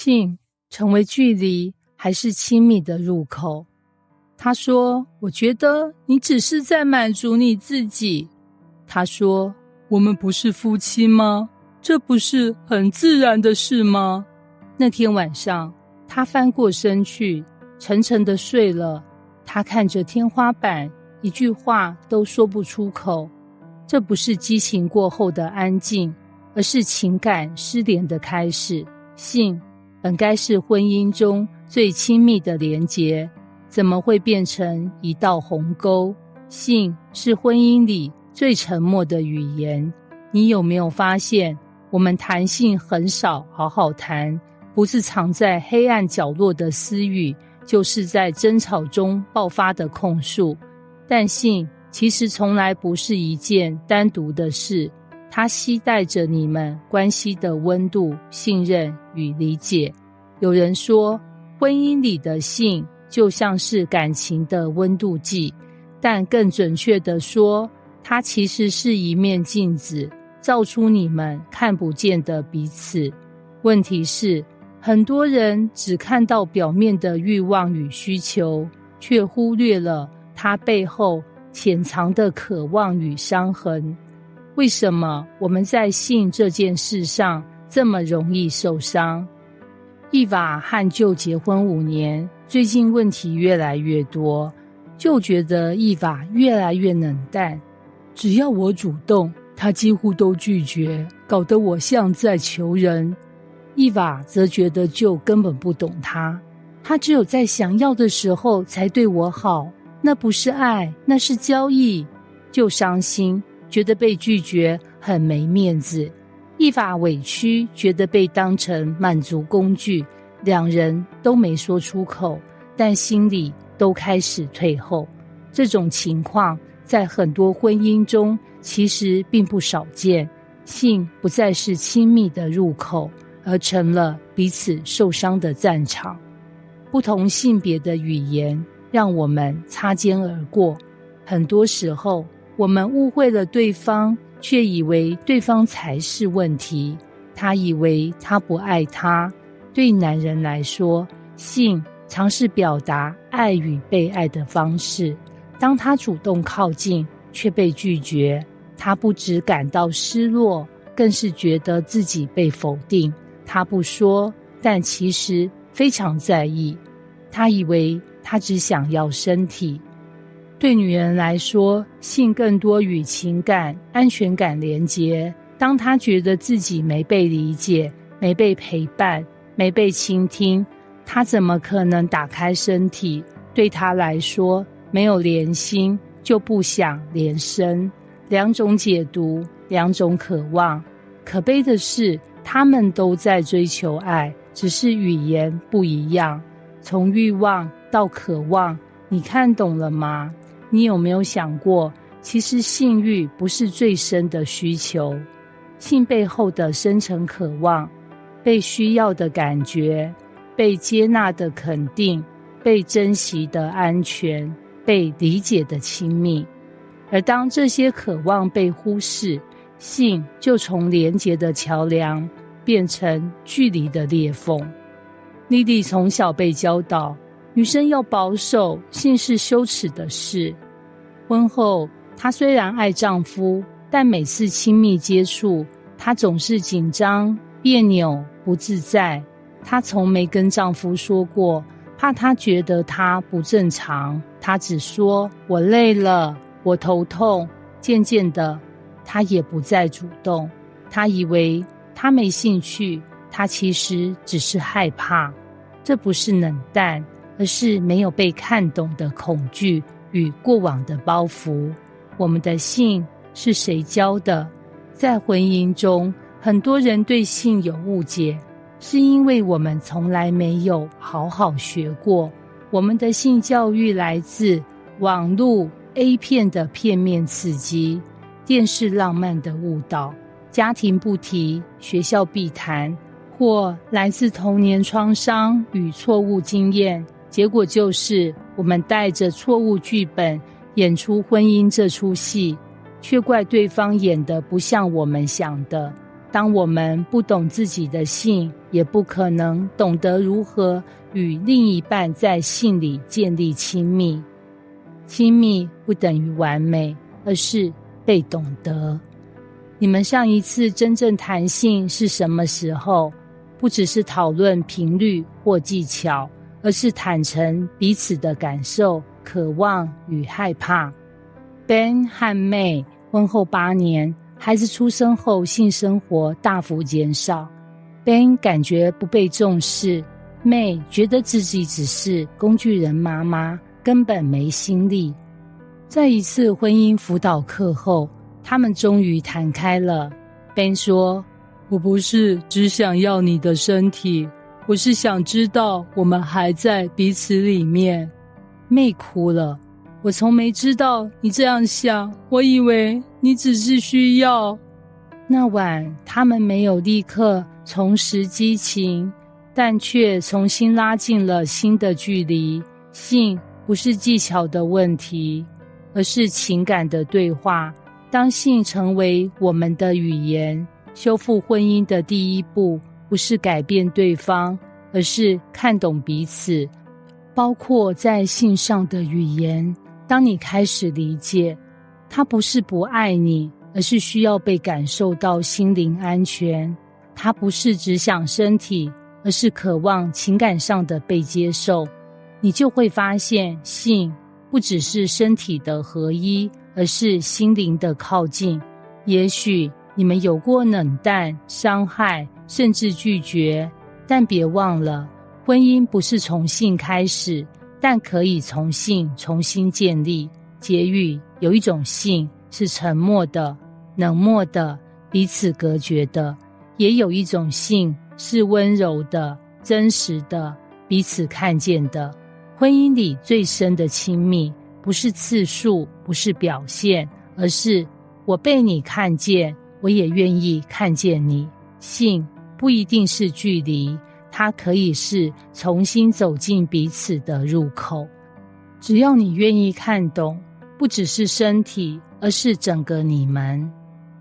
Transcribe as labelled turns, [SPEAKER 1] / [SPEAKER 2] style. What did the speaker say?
[SPEAKER 1] 性成为距离还是亲密的入口？他说，我觉得你只是在满足你自己。他说，我们不是夫妻吗？这不是很自然的事吗？那天晚上，他翻过身去，沉沉地睡了。他看着天花板，一句话都说不出口。这不是激情过后的安静，而是情感失联的开始。性本该是婚姻中最亲密的连结，怎么会变成一道鸿沟？性是婚姻里最沉默的语言。你有没有发现，我们谈性很少好好谈，不是藏在黑暗角落的私语，就是在争吵中爆发的控诉。但性其实从来不是一件单独的事，它携带着你们关系的温度、信任与理解。有人说，婚姻里的性就像是感情的温度计，但更准确地说，它其实是一面镜子，照出你们看不见的彼此。问题是，很多人只看到表面的欲望与需求，却忽略了它背后潜藏的渴望与伤痕。为什么我们在性这件事上这么容易受伤？伊娃和舅结婚5年，最近问题越来越多，就觉得伊娃越来越冷淡，只要我主动，他几乎都拒绝，搞得我像在求人。伊娃则觉得舅根本不懂他只有在想要的时候才对我好，那不是爱，那是交易。舅伤心，觉得被拒绝很没面子。伊娃委屈，觉得被当成满足工具。两人都没说出口，但心里都开始退后。这种情况在很多婚姻中其实并不少见。性不再是亲密的入口，而成了彼此受伤的战场。不同性别的语言让我们擦肩而过，很多时候我们误会了对方，却以为对方才是问题。他以为他不爱他。对男人来说，性常是表达爱与被爱的方式。当他主动靠近却被拒绝，他不只感到失落，更是觉得自己被否定。他不说，但其实非常在意。他以为他只想要身体。对女人来说，性更多与情感、安全感连结。当她觉得自己没被理解、没被陪伴、没被倾听，她怎么可能打开身体？对她来说，没有连心就不想连身。两种解读，两种渴望。可悲的是，他们都在追求爱，只是语言不一样。从欲望到渴望，你看懂了吗？你有没有想过，其实性欲不是最深的需求，性背后的深层渴望，被需要的感觉，被接纳的肯定，被珍惜的安全，被理解的亲密。而当这些渴望被忽视，性就从连结的桥梁变成距离的裂缝。莉莉从小被教导，女生要保守，性是羞耻的事。婚后，她虽然爱丈夫，但每次亲密接触，她总是紧张、别扭、不自在。她从没跟丈夫说过，怕他觉得她不正常。她只说：“我累了，我头痛。”渐渐的，她也不再主动。她以为她没兴趣，她其实只是害怕。这不是冷淡，而是没有被看懂的恐惧与过往的包袱。我们的性是谁教的？在婚姻中，很多人对性有误解，是因为我们从来没有好好学过。我们的性教育来自网络 A 片的片面刺激，电视浪漫的误导，家庭不提，学校必谈，或来自童年创伤与错误经验。结果就是我们带着错误剧本演出婚姻这出戏，却怪对方演得不像我们想的。当我们不懂自己的性，也不可能懂得如何与另一半在性里建立亲密。亲密不等于完美，而是被懂得。你们上一次真正谈性是什么时候？不只是讨论频率或技巧，而是坦诚彼此的感受、渴望与害怕。Ben 和 May 婚后8年，孩子出生后性生活大幅减少。Ben 感觉不被重视， May 觉得自己只是工具人妈妈，根本没心力。在一次婚姻辅导课后，他们终于谈开了。Ben 说，我不是只想要你的身体，我是想知道我们还在彼此里面。May 哭了，我从没知道你这样想，我以为你只是需要。那晚他们没有立刻重拾激情，但却重新拉近了新的距离。性不是技巧的问题，而是情感的对话。当性成为我们的语言，修复婚姻的第一步不是改变对方，而是看懂彼此，包括在性上的语言。当你开始理解，他不是不爱你，而是需要被感受到心灵安全。他不是只想身体，而是渴望情感上的被接受。你就会发现，性不只是身体的合一，而是心灵的靠近。也许你们有过冷淡、伤害，甚至拒绝，但别忘了，婚姻不是从性开始，但可以从性重新建立。结语，有一种性是沉默的、冷漠的、彼此隔绝的，也有一种性是温柔的、真实的、彼此看见的。婚姻里最深的亲密，不是次数，不是表现，而是我被你看见，我也愿意看见你。性不一定是距离，它可以是重新走进彼此的入口。只要你愿意看懂，不只是身体，而是整个你们。